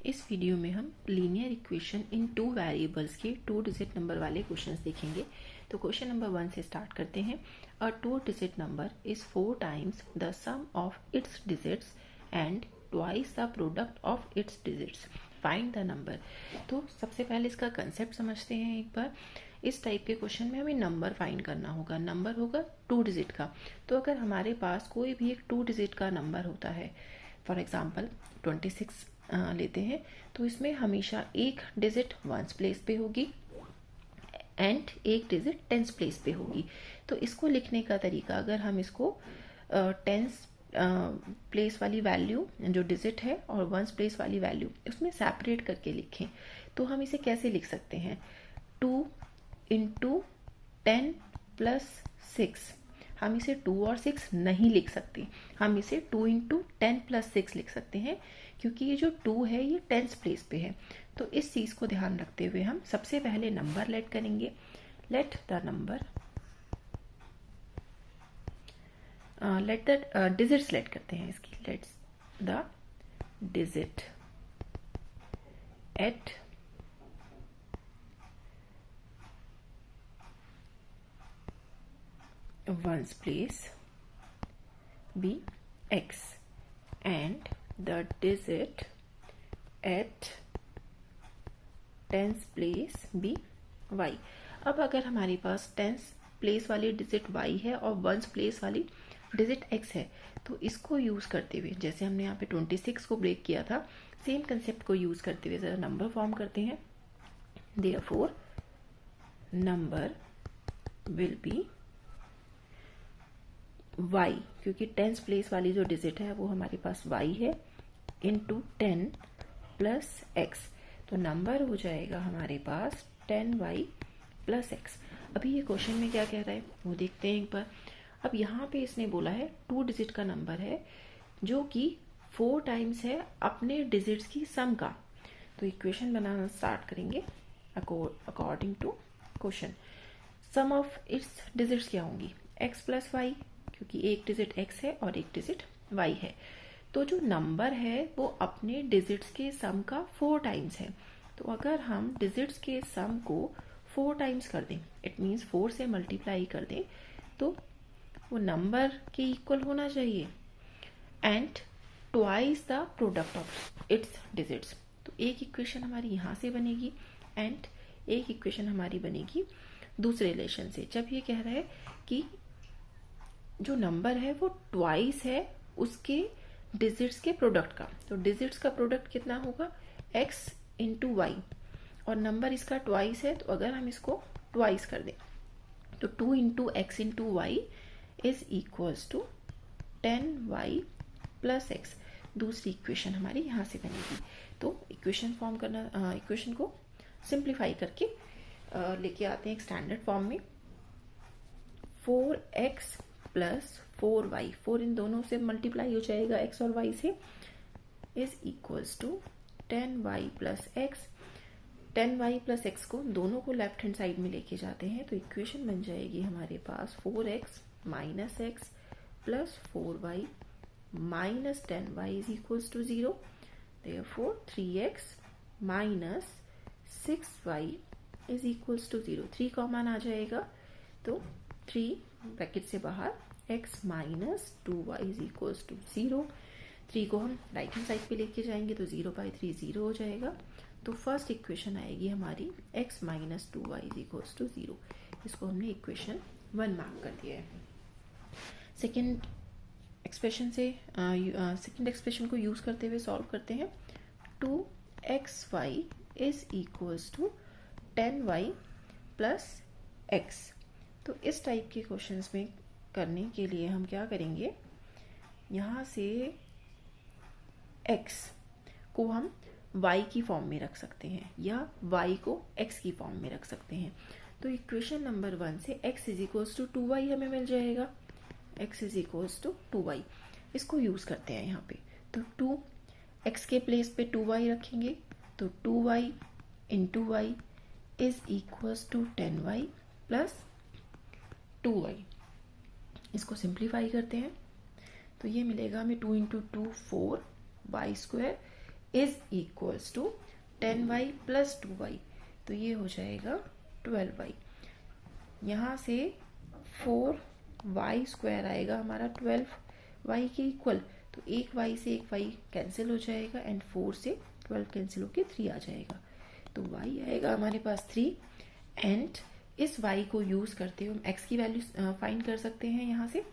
इस वीडियो में हम linear equation in two variables के 2 डिजिट नंबर वाले क्वेश्चंस देखेंगे। तो क्वेश्चन नंबर 1 से स्टार्ट करते हैं। A 2 digit number is 4 times the sum of its digits and twice the product of its digits, find the number. तो सबसे पहले इसका कंसेप्ट समझते हैं एक बार। इस टाइप के क्वेश्चन में हमें नंबर फाइंड करना होगा। नंबर होगा 2 डिजिट का। तो अगर हमारे पास कोई भी एक 2 डिजिट का नंबर होता है, फॉर एग्जाम्पल 26 लेते हैं, तो इसमें हमेशा एक डिजिट वंस प्लेस पे होगी एंड एक डिजिट टेंस प्लेस पे होगी। तो इसको लिखने का तरीका, अगर हम इसको टेंस प्लेस वाली वैल्यू जो डिजिट है और वंस प्लेस वाली वैल्यू उसमें सेपरेट करके लिखें, तो हम इसे कैसे लिख सकते हैं? 2 इंटू 10 प्लस 6। हम इसे 2 और 6 नहीं लिख सकते, हम इसे 2 इंटू 10 प्लस 6 लिख सकते हैं, क्योंकि ये जो 2 है ये टेंस प्लेस पे है। तो इस चीज़ को ध्यान रखते हुए हम सबसे पहले नंबर लेट करेंगे। Let the number let the digits let करते हैं इसकी। Let's the digit at ones place be x and the digit at tens place be y। अब अगर हमारे पास टेंस प्लेस वाली डिजिट y है और वंस प्लेस वाली डिजिट x है, तो इसको यूज करते हुए, जैसे हमने यहाँ पे 26 को ब्रेक किया था, सेम कंसेप्ट को यूज करते हुए जरा नंबर फॉर्म करते हैं। Therefore number will B y, क्योंकि टेंस प्लेस वाली जो डिजिट है वो हमारे पास y है, इंटू 10 प्लस x। तो नंबर हो जाएगा हमारे पास 10y प्लस x। अभी ये क्वेश्चन में क्या कह रहा है वो देखते हैं एक बार। अब यहाँ पे इसने बोला है 2 डिजिट का नंबर है जो कि 4 टाइम्स है अपने डिजिट्स की सम का। तो इक्वेशन बनाना स्टार्ट करेंगे according to question. Sum of its digits क्या होंगी? x प्लस वाई, क्योंकि एक डिजिट x है और एक डिजिट y है। तो जो नंबर है वो अपने डिजिट्स के सम का 4 टाइम्स है। तो अगर हम डिजिट्स के सम को 4 टाइम्स कर दें, इट मीन्स 4 से मल्टीप्लाई कर दें, तो वो नंबर के इक्वल होना चाहिए and twice the product of its digits. तो एक इक्वेशन हमारी यहाँ से बनेगी एंड एक इक्वेशन हमारी बनेगी दूसरे रिलेशन से। जब ये कह रहा है कि जो नंबर है वो ट्वाइस है उसके डिजिट्स के प्रोडक्ट का, तो डिजिट्स का प्रोडक्ट कितना होगा? x इंटू वाई, और नंबर इसका ट्वाइस है, तो अगर हम इसको ट्वाइस कर दें तो 2 into x into y is equals to 10y plus x. दूसरी इक्वेशन हमारी यहाँ से बनेगी। तो इक्वेशन फॉर्म करना, इक्वेशन को सिंप्लीफाई करके लेके आते हैं एक स्टैंडर्ड फॉर्म में। 4x प्लस 4y, 4 इन दोनों से मल्टीप्लाई हो जाएगा x और y से, is equals to 10y plus x. 10y plus x को दोनों को लेफ्ट हैंड साइड में लेके जाते हैं, तो इक्वेशन बन जाएगी हमारे पास 4x minus X plus 4y minus 10y is equals to 0। Therefore 3x minus 6y is equals to 0। 3 common आ जाएगा, तो 3 ब्रैकेट से बाहर x minus 2y is equals to 0। 3 को हम राइट हैंड साइड पे लेके जाएंगे तो 0/3 0 हो जाएगा। तो फर्स्ट इक्वेशन आएगी हमारी x minus 2y is equals to 0। इसको हमने इक्वेशन 1 मार्क कर दिया है। सेकेंड एक्सप्रेशन से सेकेंड एक्सप्रेशन को यूज करते हुए सॉल्व करते हैं। 2xy is equals to 10y plus x। तो इस टाइप के क्वेश्चंस में करने के लिए हम क्या करेंगे, यहाँ से x को हम y की फॉर्म में रख सकते हैं या y को x की फॉर्म में रख सकते हैं। तो इक्वेशन नंबर 1 से x is equals to 2y हमें मिल जाएगा। x is equals to 2y, इसको यूज करते हैं यहाँ पे। तो 2x के प्लेस पे 2y रखेंगे, तो 2y into y is equals to 10y plus 2y। इसको सिंप्लीफाई करते हैं तो ये मिलेगा हमें 2 into 2 4 y square is equals to 10y plus 2y, तो ये हो जाएगा 12y। यहाँ से 4y स्क्वायर आएगा हमारा 12y के इक्वल, तो एक y से एक y कैंसिल हो जाएगा एंड 4 से 12 कैंसिल होके 3 आ जाएगा, तो y आएगा हमारे पास 3। एंड इस y को यूज़ करते हुए हम x की वैल्यू फाइंड कर सकते हैं यहाँ से,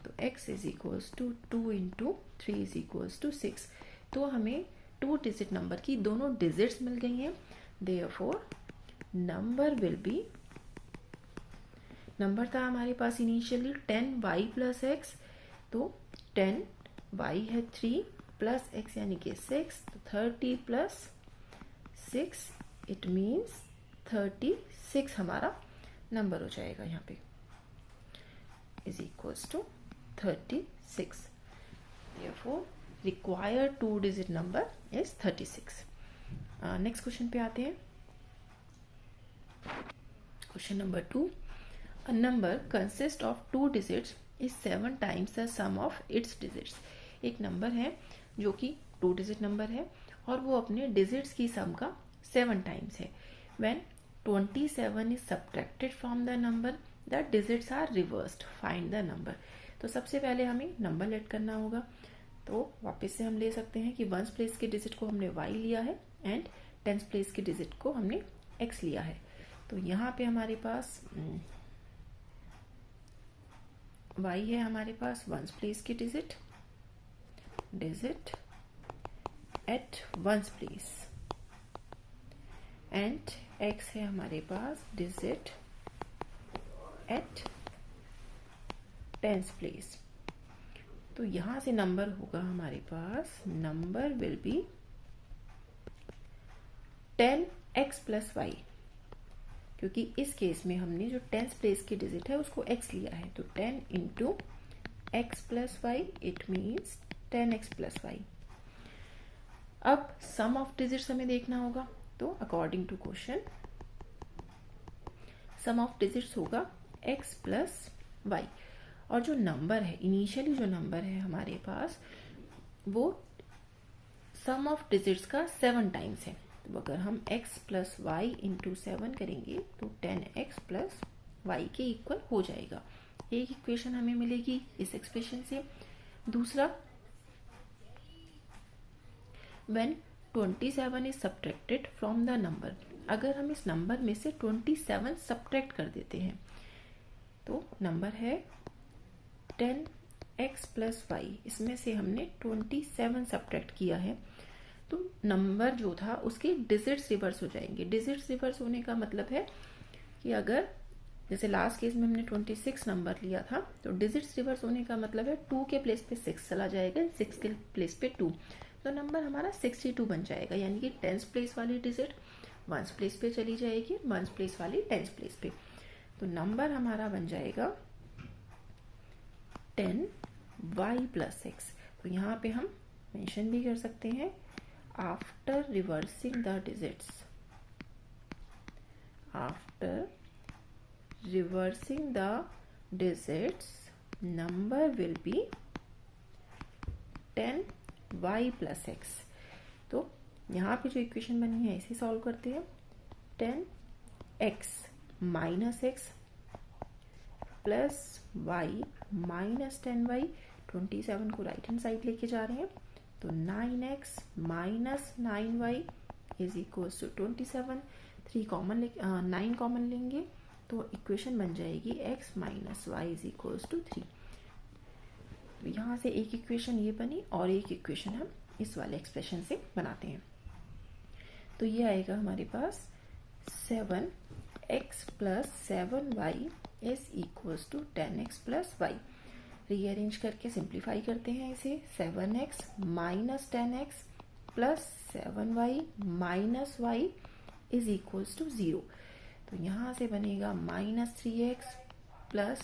तो x is equals to 2 into 3 is equals to 6। तो हमें 2 डिजिट नंबर की दोनों डिजिट्स मिल गई हैं, therefore number will B, number था हमारे पास इनिशियली 10y प्लस एक्स, तो 10y है 3 प्लस x यानी कि 6, तो 30 प्लस 6 इट मीन्स 36 हमारा नंबर हो जाएगा यहाँ पे, is equals to 36। therefore required 2 digit number is 36। Next question पे आते हैं। Question number 2, a number consist of 2 digits is 7 times the sum of its digits। एक नंबर है जो कि 2 डिजिट नंबर है और वो अपने डिजिट्स की सम का 7 टाइम्स है। when 27 is subtracted from the number, the digits are reversed, find the number। तो सबसे पहले हमें नंबर लेट करना होगा, तो वापस से हम ले सकते हैं कि 1s प्लेस के डिजिट को हमने y लिया है एंड 10s प्लेस के डिजिट को हमने x लिया है। तो यहाँ पे हमारे पास y है हमारे पास 1s प्लेस के digit at 1s place, and x है हमारे पास डिजिट एट 10s प्लेस। तो यहां से नंबर होगा हमारे पास, number will be 10x plus Y, क्योंकि इस केस में हमने जो 10s प्लेस की डिजिट है उसको x लिया है, तो 10 into x plus y it means 10x plus y. अब सम ऑफ डिजिट्स हमें देखना होगा, तो according to question sum of digits होगा x प्लस वाई, और जो नंबर है इनिशियली जो नंबर है हमारे पास वो सम ऑफ डिजिट्स का 7 टाइम्स है, तो अगर हम x प्लस वाई इंटू 7 करेंगे तो 10x प्लस वाई के इक्वल हो जाएगा। एक इक्वेशन हमें मिलेगी इस एक्सप्रेशन से। दूसरा, when 27 is subtracted from the number, अगर हम इस नंबर में से 27 सब्ट्रैक्ट कर देते हैं तो नंबर है 10x प्लस वाई, इसमें से हमने 27 सब्ट्रैक्ट किया है, तो नंबर जो था उसके डिजिट्स रिवर्स हो जाएंगे। डिजिट्स रिवर्स होने का मतलब है कि अगर जैसे लास्ट केस में हमने 26 नंबर लिया था, तो डिजिट्स रिवर्स होने का मतलब है 2 के प्लेस पे 6 चला जाएगा, 6 के प्लेस पे 2, तो नंबर हमारा 62 बन जाएगा, यानी कि 10s प्लेस वाली डिजिट 1s प्लेस पे चली जाएगी, 1s प्लेस वाली 10s प्लेस पे, तो नंबर हमारा बन जाएगा 10y प्लस x। तो यहाँ पे हम मेंशन भी कर सकते हैं after reversing the digits, after reversing the digits number will be 10y plus x। तो यहाँ पे जो इक्वेशन बनी है इसे सॉल्व करते हैं। 10x minus x plus y minus 10y, 27 को राइट हैंड साइड लेके जा रहे हैं, तो 9x minus 9y is equal to 27, 9 common लेंगे तो इक्वेशन बन जाएगी x minus y is equal to 3। तो यहाँ से एक इक्वेशन ये बनी और एक इक्वेशन हम इस वाले एक्सप्रेशन से बनाते हैं, तो ये आएगा हमारे पास 7x plus 7y is equals to 10x plus y. Rearrange करके सिंप्लीफाई करते हैं इसे, 7x minus 10x plus 7y minus y is equals to 0। तो यहाँ से बनेगा minus 3x plus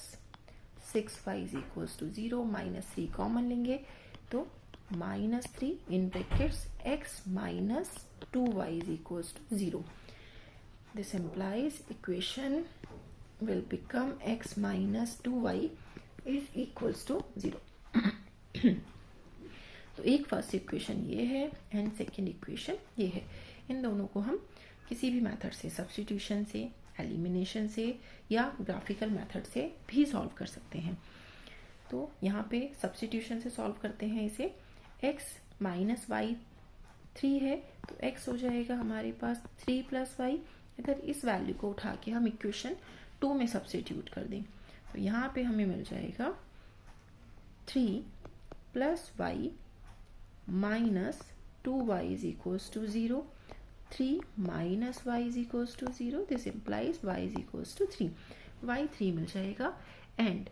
6y is equals to 0, minus 3 common लेंगे तो minus 3 in brackets x minus 2y is equals to 0। This implies equation will become x minus 2y is equals to 0। तो एक first equation ये है and second equation ये है। इन दोनों को हम किसी भी मेथड से, सब्स्टिट्यूशन से, एलिमिनेशन से या ग्राफिकल मेथड से भी सॉल्व कर सकते हैं। तो यहाँ पे सब्स्टिट्यूशन से सॉल्व करते हैं इसे। x माइनस वाई 3 है तो x हो जाएगा हमारे पास 3 प्लस वाई। अगर इस वैल्यू को उठा के हम इक्वेशन 2 में सब्स्टिट्यूट कर दें तो यहाँ पे हमें मिल जाएगा 3 plus y minus 2y is equals to 0. 3 minus y is equals to 0. This implies y is equals to 3. y 3 मिल जाएगा एंड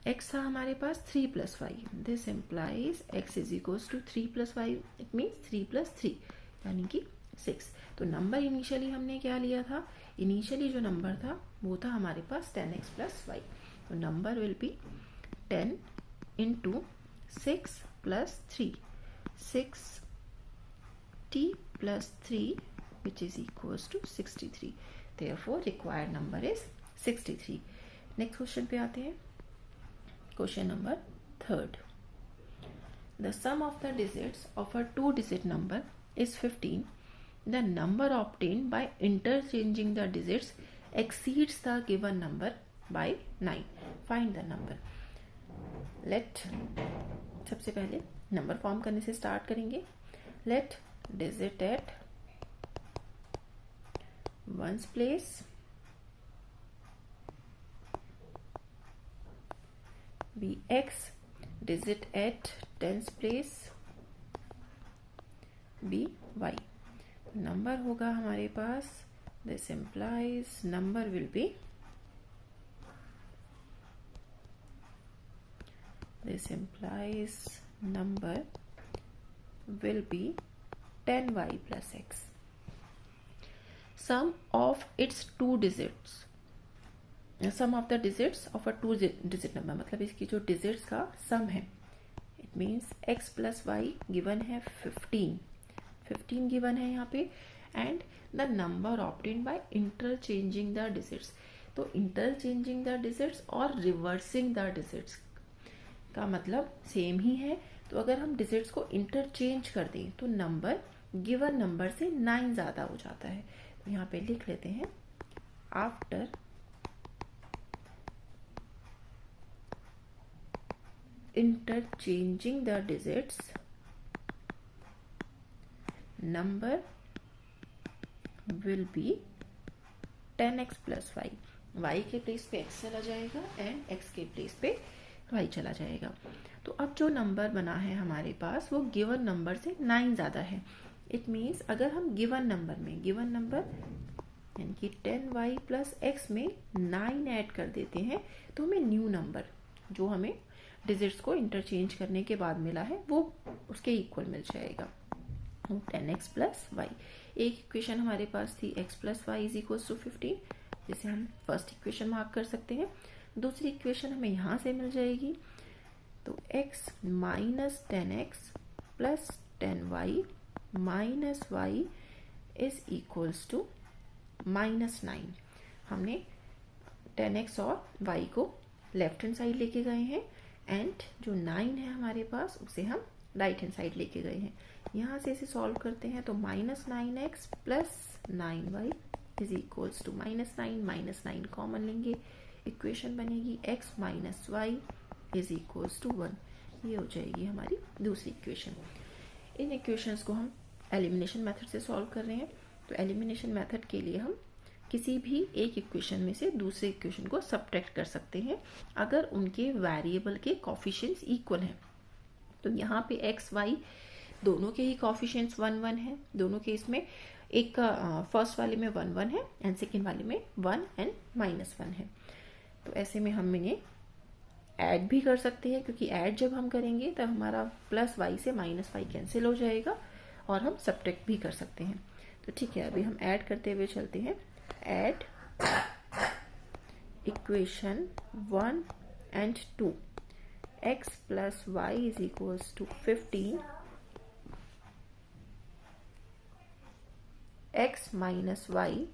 x था हमारे पास 3 plus y. This implies x is equals to 3 plus y. It means 3 plus 3 यानी कि 6. तो number initially हमने क्या लिया था, इनिशियली जो नंबर था वो था हमारे पास 10x plus y. तो number will B 10 into 6 plus 3. 60 plus 3 which is equals to 63. Therefore required number is 63. Next question पे आते हैं. Question number 3rd. The sum of the digits of a 2-digit number is 15. The number obtained by interchanging the digits exceeds the given number by 9. Find the number. Let सबसे पहले number form करने से start करेंगे. Let digit at ones place be x, digit at tens place be y. Number होगा हमारे पास, this implies number will be, this implies number will be 10y plus x. Sum of its two digits, sum of the digits of a 2-digit number, मतलब इसकी जो digits का sum है. It means x plus y given है 15 given है यहाँ पे and the number obtained by interchanging the digits. तो interchanging the digits और reversing the digits का मतलब सेम ही है. तो अगर हम डिजिट्स को इंटरचेंज कर दें तो नंबर गिवन नंबर से 9 ज्यादा हो जाता है. तो यहाँ पे लिख लेते हैं, after interchanging the digits number will be 10x plus y. Y के प्लेस पे x चला जाएगा एंड x के प्लेस पे y चला जाएगा. तो अब जो नंबर बना है हमारे पास वो गिवन नंबर से 9 ज्यादा है. इट मीन्स अगर हम गिवन नंबर यानी कि 10y प्लस x में 9 ऐड कर देते हैं तो हमें न्यू नंबर जो हमें डिजिट्स को इंटरचेंज करने के बाद मिला है वो उसके इक्वल मिल जाएगा, 10x प्लस वाई. एक इक्वेशन हमारे पास थी x plus y is equal to 15, जिसे हम फर्स्ट इक्वेशन मार्क कर सकते हैं. दूसरी इक्वेशन हमें यहाँ से मिल जाएगी. तो x minus 10x plus 10y minus y is equals to minus 9. हमने 10x और y को लेफ्ट हैंड साइड लेके गए हैं एंड जो 9 है हमारे पास उसे हम राइट हैंड साइड लेके गए हैं. यहाँ से इसे सॉल्व करते हैं तो minus 9x plus 9y is equals to minus 9 common लेंगे, इक्वेशन बनेगी x minus y is equals to 1. ये हो जाएगी हमारी दूसरी इक्वेशन. इन इक्वेशंस को हम एलिमिनेशन मेथड से सॉल्व कर रहे हैं. तो एलिमिनेशन मेथड के लिए हम किसी भी एक इक्वेशन में से दूसरे इक्वेशन को सब्ट्रैक्ट कर सकते हैं अगर उनके वेरिएबल के कोफिशिएंट्स इक्वल हैं. तो यहाँ पे x y दोनों के ही कोफिशिएंट्स 1 1 है. दोनों के इसमें एक का फर्स्ट वाले में 1 1 है एंड सेकेंड वाले में 1 एंड माइनस 1 है. तो ऐसे में हम इन्हें ऐड भी कर सकते हैं, क्योंकि ऐड जब हम करेंगे तब हमारा प्लस वाई से माइनस वाई कैंसिल हो जाएगा और हम सब्ट्रैक्ट भी कर सकते हैं. तो ठीक है, अभी हम ऐड करते हुए चलते हैं. Add equation 1 and 2, x plus y is equals to 15, x minus y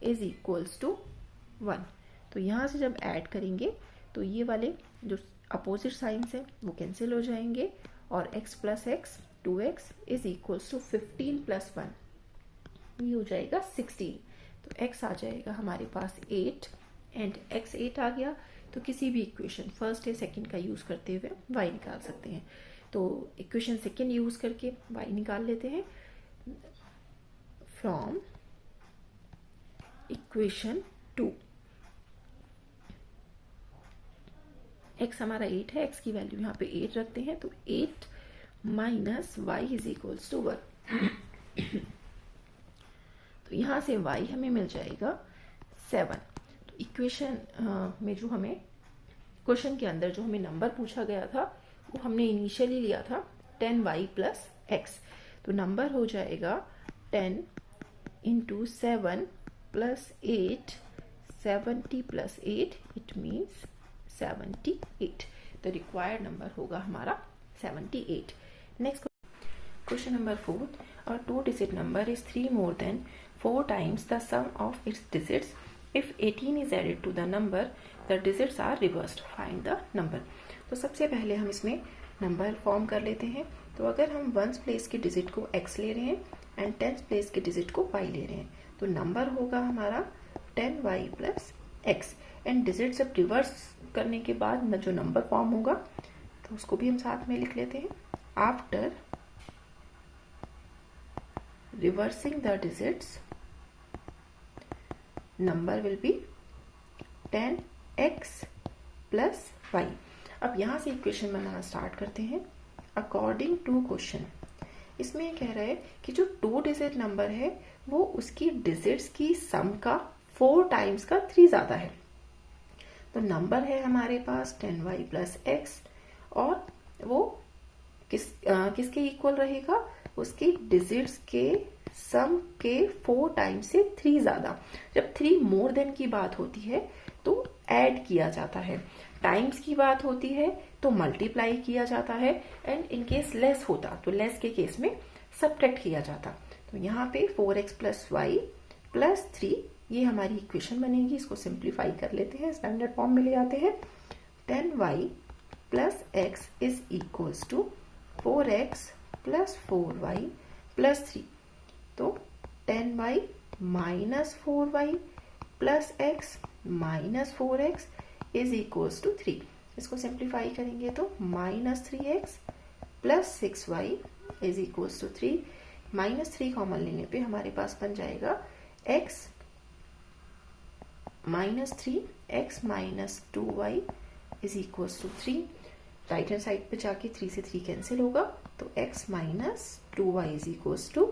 is equals to 1. तो यहाँ से जब ऐड करेंगे तो ये वाले जो अपोजिट साइंस है वो कैंसिल हो जाएंगे और x plus x 2x is equals to 15 plus 1, ये हो जाएगा 16। तो x आ जाएगा हमारे पास 8 एंड x 8 आ गया। तो किसी भी इक्वेशन फर्स्ट या सेकंड का यूज करते हुए y निकाल सकते हैं। तो इक्वेशन सेकंड यूज करके y निकाल लेते हैं। फ्रॉम इक्वेशन 2 x हमारा 8 है, x की वैल्यू यहाँ पे 8 रखते हैं, तो 8 minus y is equals to 1। तो यहाँ से y हमें मिल जाएगा 7। तो इक्वेशन में जो हमें क्वेश्चन के अंदर जो हमें नंबर पूछा गया था वो हमने इनिशियली लिया था 10y प्लस एक्स। तो नंबर हो जाएगा 10 into 7 plus 8, 70 plus 8 it means 78। तो रिक्वायर्ड नंबर होगा हमारा 78। Next question number 4, a 2-digit number is 3 more than 4 times the sum of its digits. If 18 is added to the number, the digits are reversed. Find the number. तो सबसे पहले हम इसमें number form कर लेते हैं। तो अगर हम 1st प्लेस के डिजिट को x ले रहे हैं एंड 10th प्लेस के डिजिट को y ले रहे हैं, तो नंबर होगा हमारा 10y plus x। And digit जब रिवर्स करने के बाद जो नंबर फॉर्म होगा तो उसको भी हम साथ में लिख लेते हैं। After reversing the digits, number will be 10x plus y। अब यहाँ से इक्वेशन बनाना स्टार्ट करते हैं। अकॉर्डिंग टू क्वेश्चन, इसमें ये कह रहा है कि जो 2 डिजिट नंबर है वो उसकी डिजिट्स की सम का 4 टाइम्स का 3 ज्यादा है। तो नंबर है हमारे पास 10y प्लस एक्स और वो किसके इक्वल रहेगा, उसकी डिजिट्स के सम के 4 टाइम्स से 3 ज्यादा। जब 3 मोर देन की बात होती है तो ऐड किया जाता है, टाइम्स की बात होती है तो मल्टीप्लाई किया जाता है, एंड इन केस लेस होता तो लेस के केस में सब्ट्रैक्ट किया जाता। तो यहाँ पे 4x प्लस वाई प्लस 3 ये हमारी इक्वेशन बनेगी। इसको सिंप्लीफाई कर लेते हैं, स्टैंडर्ड फॉर्म में ले आते हैं। 10y plus x is equals to 4x plus 4y plus 3। तो 10y minus 4y plus x minus 4x is equals to 3। इसको सिंप्लीफाई करेंगे तो minus 3x plus 6y is equals to 3। Minus 3 common लेने पे हमारे पास बन जाएगा x minus 3x minus 2y is equals to 3। Right hand side पे जाके 3 से 3 कैंसिल होगा, तो x minus 2y is equals to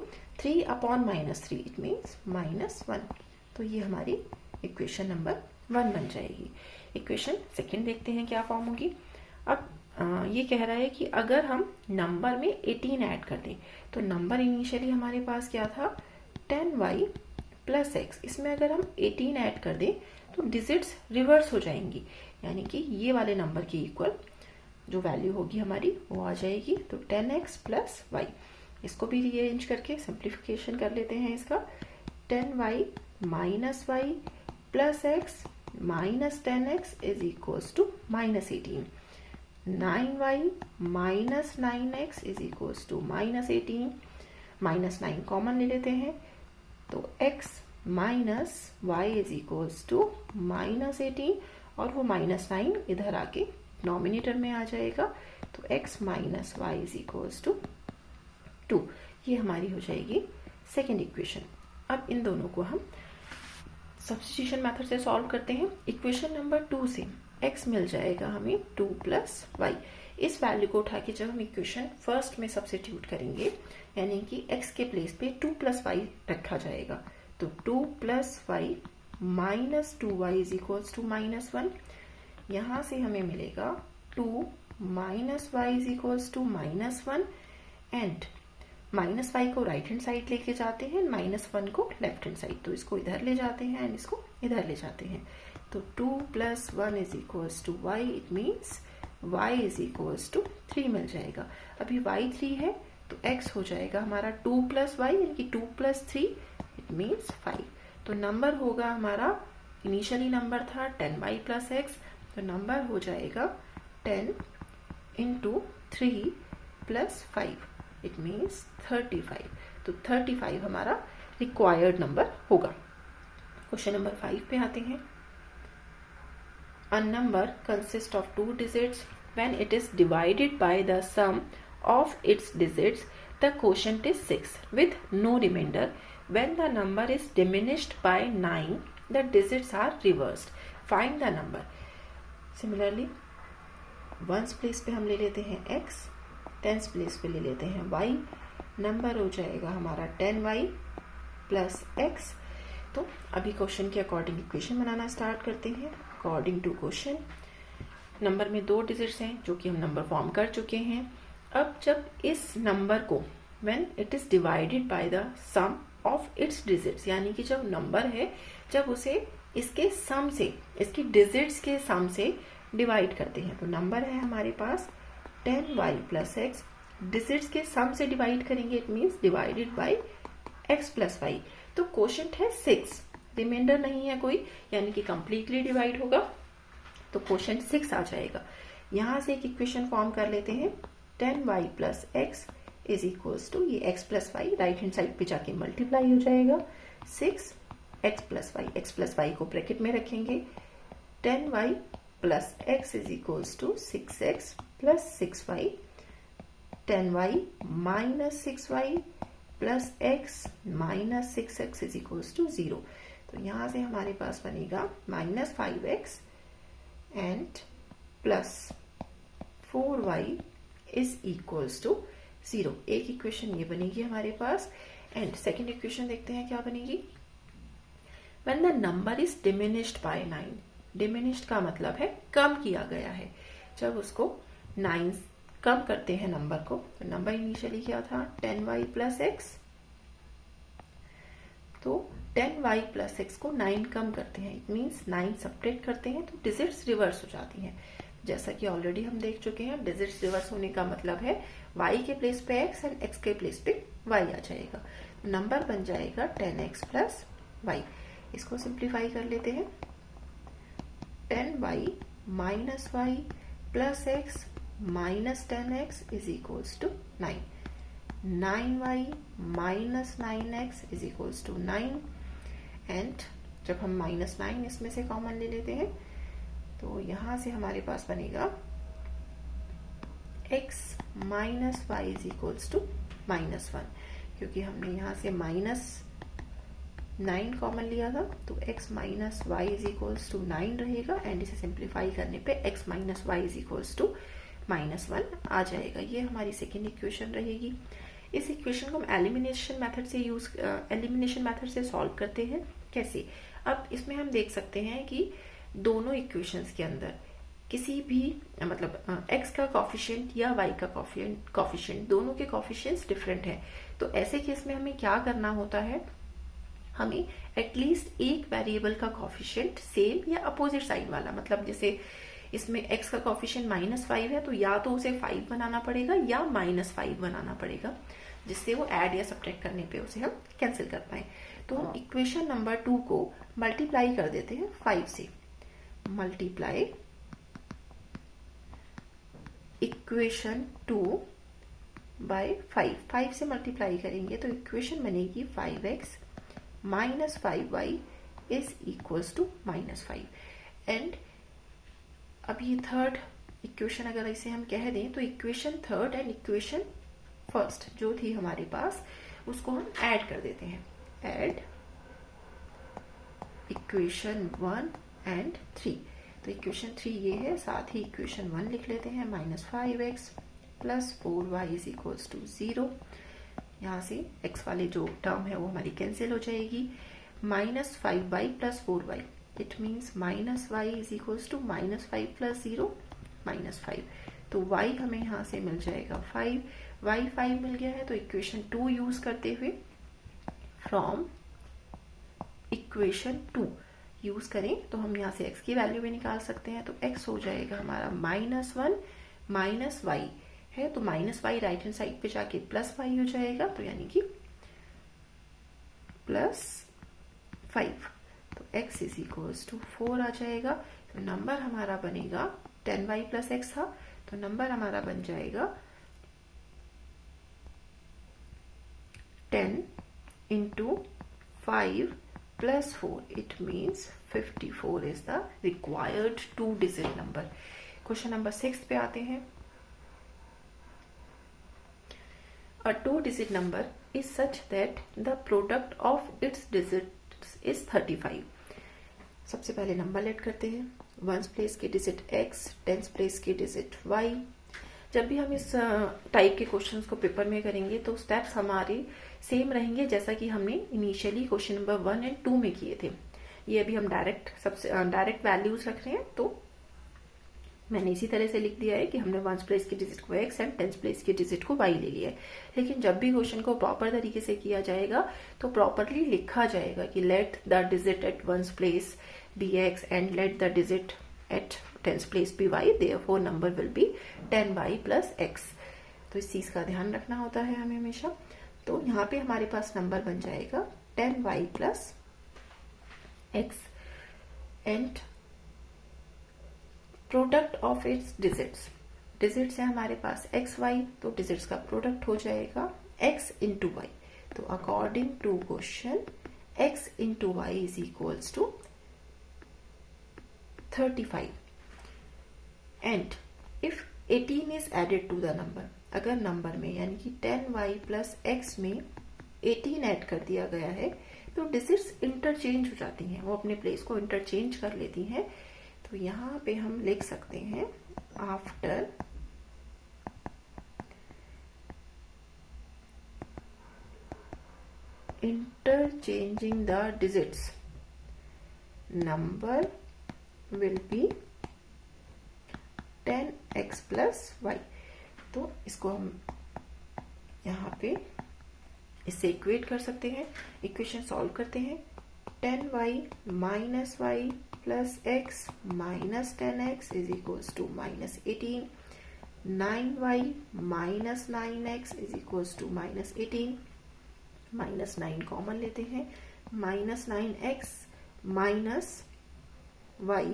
3 upon minus 3 it means minus 1। तो ये हमारी इक्वेशन नंबर 1 बन जाएगी। इक्वेशन सेकंड देखते हैं क्या फॉर्म होगी। अब ये कह रहा है कि अगर हम नंबर में 18 ऐड कर दें, तो नंबर इनिशियली हमारे पास क्या था 10y प्लस एक्स, इसमें अगर हम 18 ऐड कर दें तो डिजिट्स रिवर्स हो जाएंगी, यानी कि ये वाले नंबर के इक्वल जो वैल्यू होगी हमारी वो आ जाएगी। तो 10x प्लस वाई, इसको भी रीअरेंज करके सिंप्लीफिकेशन कर लेते हैं इसका। 10y minus y plus x minus 10x is equals to minus 18। 9y minus 9x is equals to minus 18। Minus 9 common ले लेते हैं, तो x minus y is equals to minus 18 और वो माइनस 9 इधर आके डिनोमिनेटर में आ जाएगा। तो x minus y is equals to 2। ये हमारी हो जाएगी सेकेंड इक्वेशन। अब इन दोनों को हम सब्स्टिट्यूशन मेथड से सॉल्व करते हैं। इक्वेशन नंबर 2 से x मिल जाएगा हमें 2 प्लस वाई। इस वैल्यू को उठा के जब हम इक्वेशन फर्स्ट में सब्स्टिट्यूट करेंगे, यानी कि x के प्लेस पे 2 प्लस वाई रखा जाएगा, तो 2 plus y minus 2y is equals to minus 1। यहाँ से हमें मिलेगा 2 minus y is equals to minus 1 and minus y को राइट हैंड साइड लेके जाते हैं, माइनस 1 को लेफ्ट हैंड साइड, तो इसको इधर ले जाते हैं एंड इसको इधर ले जाते हैं। तो 2 plus 1 is equals to y, it means y is equals to 3 मिल जाएगा। अभी y 3 है तो x हो जाएगा हमारा 2 प्लस वाई, यानी कि 2 प्लस 3 इट मीन्स 5। तो नंबर होगा हमारा, इनिशियली नंबर था 10y प्लस एक्स, तो नंबर हो जाएगा 10 इंटू 3 प्लस 5, इट मीन्स 35। तो 35 हमारा रिक्वायर्ड नंबर होगा। क्वेश्चन नंबर 5 पे आते हैं। A number consists of 2 digits. When it is divided by the sum of its digits, the quotient is 6 with no remainder. When the number is diminished by 9, the digits are reversed. Find the number. Similarly, ones place पे हम ले लेते हैं x, tens place पे ले लेते हैं y, number हो जाएगा हमारा 10y प्लस x। तो अभी क्वेश्चन के अकॉर्डिंग इक्वेशन बनाना स्टार्ट करते हैं। अकॉर्डिंग टू क्वेश्चन, नंबर में 2 डिजिट्स हैं जो कि हम नंबर फॉर्म कर चुके हैं। अब जब इस नंबर को when it is divided by the sum of its digits, यानी कि जब नंबर है जब उसे इसके सम से, इसकी डिजिट्स के सम से डिवाइड करते हैं, तो नंबर है हमारे पास 10y प्लस एक्स, डिजिट्स के सम से डिवाइड करेंगे, it means divided by x plus y. तो क्वोशंट है 6, रिमाइंडर नहीं है कोई, यानी कि कंप्लीटली डिवाइड होगा, तो क्वोशंट 6 आ जाएगा। यहां से एक इक्वेशन फॉर्म कर लेते हैं, 10y plus x is equals to, ये x plus y right hand side पे जाके मल्टीप्लाई हो जाएगा, 6x प्लस वाई को ब्रैकेट में रखेंगे, 10y plus x is equals to 6x plus 6y, 10y minus 6y plus x minus 6x is equals to 0। तो यहां से हमारे पास बनेगा minus 5x and plus 4y is equals to 0। एक इक्वेशन ये बनेगी हमारे पास। एंड सेकेंड इक्वेशन देखते हैं क्या बनेगी। When the number is diminished by 9, diminished का मतलब है कम किया गया है, जब उसको 9 कम करते हैं नंबर को, तो नंबर इनिशियली क्या था 10y प्लस एक्स, तो 10y प्लस एक्स को 9 कम करते हैं, इट मीन्स 9 सब्ट्रैक्ट करते हैं तो डिजिट्स रिवर्स हो जाती हैं। जैसा कि ऑलरेडी हम देख चुके हैं, डिजिट्स रिवर्स होने का मतलब है y के प्लेस पे x एंड x के प्लेस पे y आ जाएगा, नंबर बन जाएगा 10x प्लस y। इसको सिंप्लीफाई कर लेते हैं, 10y minus y plus x minus 10x is equals to 9, 9y minus 9x is equals to 9। And जब हम माइनस 9 इसमें से कॉमन ले लेते हैं, तो यहां से हमारे पास बनेगा x minus y is equals to minus 1, क्योंकि हमने यहां से माइनस 9 कॉमन लिया था, तो x minus y is equals to 9 रहेगा, एंड इसे सिंप्लीफाई करने पे x minus y is equals to -1 आ जाएगा। ये हमारी सेकेंड इक्वेशन रहेगी। इस इक्वेशन को हम एलिमिनेशन मेथड से सॉल्व करते हैं। कैसे? अब इसमें हम देख सकते हैं कि दोनों इक्वेशंस के अंदर किसी भी मतलब x का कॉफिशिएंट या y का कॉफिशिएंट, दोनों के कॉफिशिएंट्स डिफरेंट हैं। तो ऐसे केस में हमें क्या करना होता है, हमें एटलीस्ट एक वेरिएबल का कॉफिशिएंट सेम या अपोजिट साइड वाला, मतलब जैसे इसमें x का कॉफिशिएंट -5 है, तो या तो उसे 5 बनाना पड़ेगा या -5 बनाना पड़ेगा, जिससे वो ऐड या सब्ट्रैक्ट करने पे उसे हम कैंसिल कर पाए। तो हम इक्वेशन नंबर 2 को मल्टीप्लाई कर देते हैं 5 से, मल्टीप्लाई इक्वेशन 2 बाय 5 से मल्टीप्लाई करेंगे तो इक्वेशन बनेगी 5x minus 5y is equals to -5। And अब ये थर्ड इक्वेशन अगर इसे हम कह दें, तो equation third and equation first जो थी हमारे पास, उसको हम ऐड कर देते हैं, ऐड इक्वेशन 1 एंड 3। तो इक्वेशन 3 ये है, साथ ही इक्वेशन 1 लिख लेते हैं, -5x plus 4y is equals to 0। यहाँ से x वाले जो टर्म है वो हमारी कैंसिल हो जाएगी, -5y plus 4y, it means -y is equals to -5 plus 0 -5। तो y हमें यहाँ से मिल जाएगा 5, y 5 मिल गया है, तो इक्वेशन 2 यूज करते हुए फ्रॉम इक्वेशन 2 यूज करें तो हम यहाँ से x की वैल्यू भी निकाल सकते हैं। तो x हो जाएगा हमारा -1 माइनस y है, तो -y राइट हैंड साइड पे जाके +y हो जाएगा, तो यानी कि +5। तो x इज इक्वल्स टू 4 आ जाएगा। तो नंबर हमारा बनेगा 10y प्लस एक्स था, तो नंबर हमारा बन जाएगा into 5 plus 4. It means 54 is the required 2-digit number. Question number 6 पे आते हैं. A 2-digit number is such that the product of its digits is 35. सबसे पहले नंबर लेट करते हैं. वंस प्लेस के डिजिट x, टेंस प्लेस के digit y. जब भी हम इस टाइप के क्वेश्चंस को पेपर में करेंगे तो स्टेप्स हमारे सेम रहेंगे जैसा कि हमने इनिशियली क्वेश्चन नंबर 1 और 2 में किए थे. ये अभी हम डायरेक्ट वैल्यूज रख रहे हैं, तो मैंने इसी तरह से लिख दिया है कि हमने वंस प्लेस के डिजिट को x एंड टेंस प्लेस के डिजिट को y ले लिया है. लेकिन जब भी क्वेश्चन को प्रॉपर तरीके से किया जाएगा तो प्रॉपरली लिखा जाएगा कि let the digit at ones place be x and let the digit at tens place be y, therefore number will be 10y plus x. तो इस चीज का ध्यान रखना होता है हमें हमेशा. तो यहाँ पे हमारे पास नंबर बन जाएगा 10y plus x and product of its digits. Digits है हमारे पास x y, तो डिजिट्स का प्रोडक्ट हो जाएगा x इंटू y. तो according to question x into y is equals to 35. And if 18 is added to the number, अगर number में यानी कि 10y प्लस x में 18 ऐड कर दिया गया है तो डिजिट्स इंटरचेंज हो जाती हैं, वो अपने प्लेस को इंटरचेंज कर लेती हैं. तो यहाँ पे हम लिख सकते हैं after interchanging the digits number will be 10x plus y. तो इसको हम यहाँ पे इससे इक्वेट कर सकते हैं. इक्वेशन सॉल्व करते हैं. 10y minus y plus x minus 10x is equals to minus 18. 9y minus 9x is equals to minus 18. Minus 9 common लेते हैं. माइनस 9x माइनस y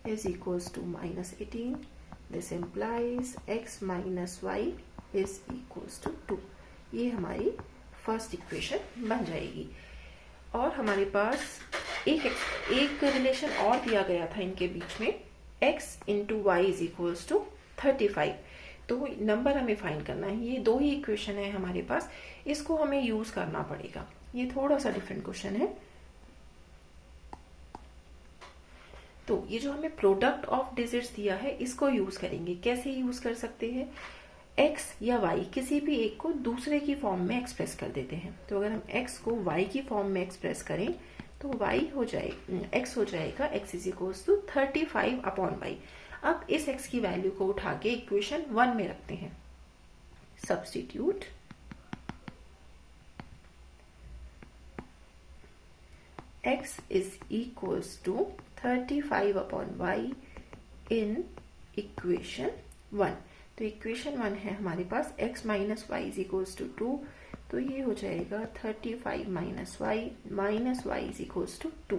is equals to minus 18. This implies x minus y is equals to 2. ये हमारी first equation बन जाएगी. और हमारे पास एक रिलेशन और दिया गया था इनके बीच में, x into y is equals to 35. तो नंबर हमें फाइंड करना है. ये दो ही इक्वेशन है हमारे पास, इसको हमें यूज करना पड़ेगा. ये थोड़ा सा डिफरेंट क्वेश्चन है. तो ये जो हमें प्रोडक्ट ऑफ डिजिट्स दिया है इसको यूज करेंगे. कैसे यूज कर सकते हैं? x या y किसी भी एक को दूसरे की फॉर्म में एक्सप्रेस कर देते हैं. तो अगर हम x को y की फॉर्म में एक्सप्रेस करें तो y हो जाएगा x हो जाएगा x is equals to 35 upon y. अब इस x की वैल्यू को उठा के इक्वेशन 1 में रखते हैं. Substitute x is equals to 35 upon y in equation 1. तो इक्वेशन 1 है हमारे पास x minus y is equals to 2. तो ये हो जाएगा 35 minus y is equals to 2.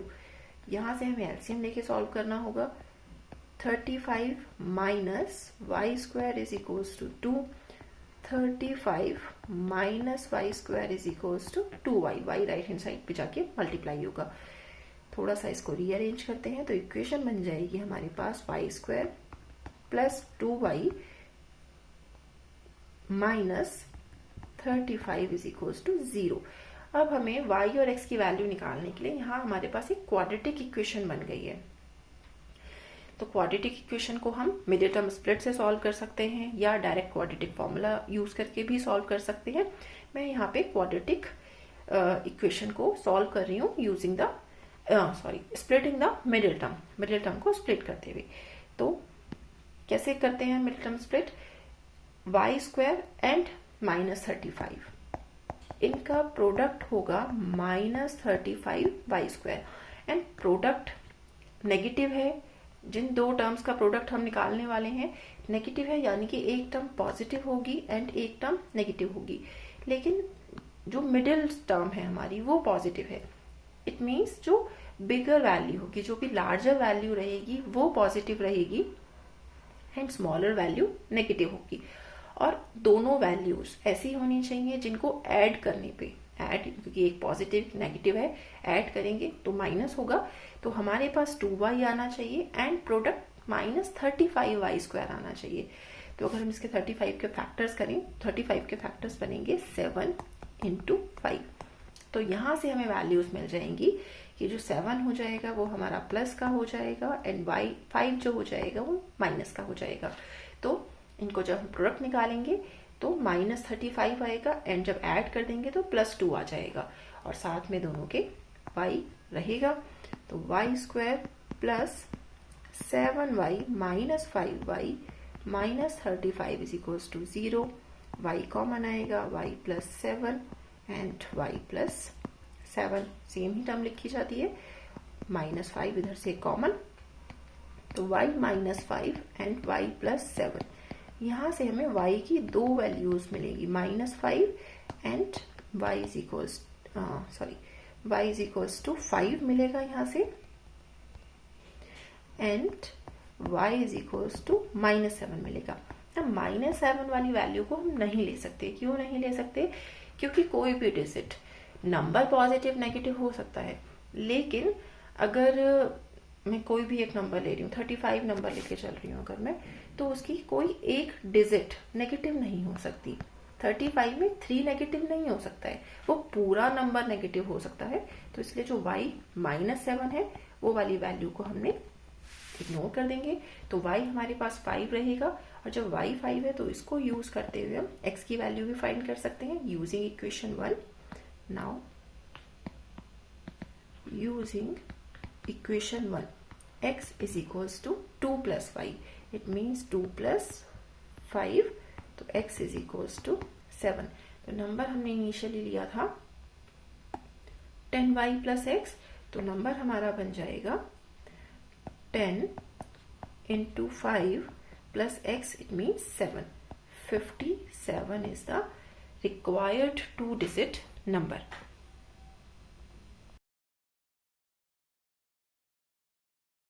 यहां से हमें एलसीएम लेके सॉल्व करना होगा. 35 minus y square is equals to 2. 35 minus y square is equals to 2y. Y right hand side पे जाके मल्टीप्लाई होगा. थोड़ा सा इसको रीअरेंज करते हैं तो इक्वेशन बन जाएगी हमारे पास y square plus 2y minus 35 is equals to 0. अब हमें y और x की वैल्यू निकालने के लिए यहाँ हमारे पास एक क्वाड्रेटिक इक्वेशन बन गई है. तो क्वाड्रेटिक इक्वेशन को हम मिडिल टर्म स्प्लिट से सॉल्व कर सकते हैं या डायरेक्ट क्वाड्रेटिक फॉर्मूला यूज करके भी सॉल्व कर सकते हैं. मैं यहाँ पे क्वाड्रेटिक इक्वेशन को सॉल्व कर रही हूँ using the splitting the middle term को स्प्लिट करते हुए. तो कैसे करते हैं middle term split? Y square and minus 35, इनका प्रोडक्ट होगा minus 35 y square. And product negative है. जिन दो टर्म्स का प्रोडक्ट हम निकालने वाले हैं नेगेटिव है, यानी कि एक टर्म पॉजिटिव होगी एंड एक टर्म नेगेटिव होगी. लेकिन जो मिडिल टर्म है हमारी वो पॉजिटिव है. इट मीन्स जो बिगर वैल्यू होगी, जो भी लार्जर वैल्यू रहेगी वो पॉजिटिव रहेगी एंड स्मॉलर वैल्यू नेगेटिव होगी. और दोनों वैल्यूज ऐसी होनी चाहिए जिनको ऐड करने पे, ऐड क्योंकि एक पॉजिटिव नेगेटिव है, ऐड करेंगे तो माइनस होगा, तो हमारे पास 2y आना चाहिए एंड प्रोडक्ट -35y² आना चाहिए। तो अगर हम इसके 35 के फैक्टर्स करें, 35 के फैक्टर्स बनेंगे 7 × 5। तो यहाँ से हमें वैल्यूज मिल जाएंगी कि जो 7 हो जाएगा वो हमारा प्लस का हो जाएगा एंड y5 जो हो जाएगा वो माइनस का हो जाएगा। तो इनको जब हम प्रोडक्ट निकालेंगे तो -35 आएगा एंड जब ऐड कर देंगे तो +2 आ जाएगा और साथ में दोनों के y रहेगा। तो y² plus 7y minus 5y minus 35 = 0। y common आएगा, y + 7 and y + 7 same he term लिखी जाती है, -5 इधर से कॉमन, तो y -5 एंड y + 7। यहाँ से हमें y की दो वैल्यूज मिलेगी, -5 एंड y = 5 मिलेगा यहाँ से एंड y = -7 मिलेगा। अब -7 वाली वैल्यू को हम नहीं ले सकते। क्यों नहीं ले सकते? क्योंकि कोई भी डिजिट नंबर पॉजिटिव नेगेटिव हो सकता है, लेकिन अगर मैं कोई भी एक नंबर ले रही हूँ, 35 नंबर लेके चल रही हूँ अगर मैं, तो उसकी कोई एक डिजिट नेगेटिव नहीं हो सकती। 35 में 3 नेगेटिव नहीं हो सकता है, वो पूरा नंबर नेगेटिव हो सकता है। तो इसलिए जो y -7 है वो वाली वैल्यू को हमने इग्नोर कर देंगे। तो y हमारे पास 5 रहेगा और जब y 5 है तो इसको यूज करते हुए हम x की वैल्यू भी फाइंड कर सकते हैं using equation 1। Now using equation 1, x = 2 + y, it means 2 + 5, तो x = 7। तो नंबर हमने इनिशियली लिया था 10y + x, तो नंबर हमारा बन जाएगा 10 × 5 + x, it means 7. 57 is the required 2-digit number.